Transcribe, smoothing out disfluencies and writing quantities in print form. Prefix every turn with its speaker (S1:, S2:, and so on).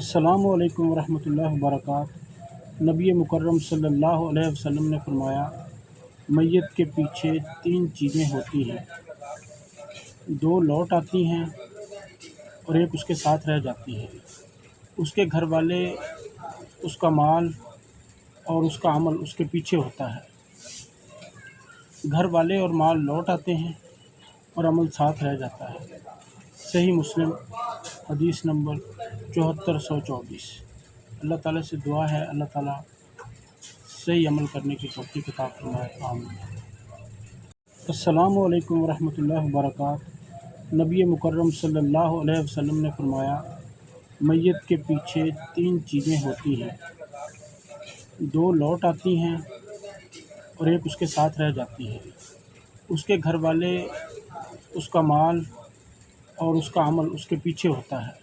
S1: अस्सलामु अलैकुम वरहमतुल्लाहि वबरकातुहू। नबी मुकर्रम सल्लल्लाहु अलैहि वसल्लम ने फरमाया, मैयत के पीछे तीन चीज़ें होती हैं, दो लौट आती हैं और एक उसके साथ रह जाती है। उसके घर वाले, उसका माल और उसका अमल उसके पीछे होता है। घर वाले और माल लौट आते हैं और अमल साथ रह जाता है। सही मुस्लिम हदीस नंबर 7424। अल्लाह ताला से दुआ है, अल्लाह ताला सही अमल करने की तौफीक अता फरमाए। आमीन। अस्सलामु अलैकुम वरहमतुल्लाहि वबरकातुहू। नबी मुकर्रम सल्लल्लाहु अलैहि वसल्लम ने फरमाया, मैयत के पीछे तीन चीज़ें होती हैं, दो लौट आती हैं और एक उसके साथ रह जाती है। उसके घर वाले, उसका माल और उसका अमल उसके पीछे होता है।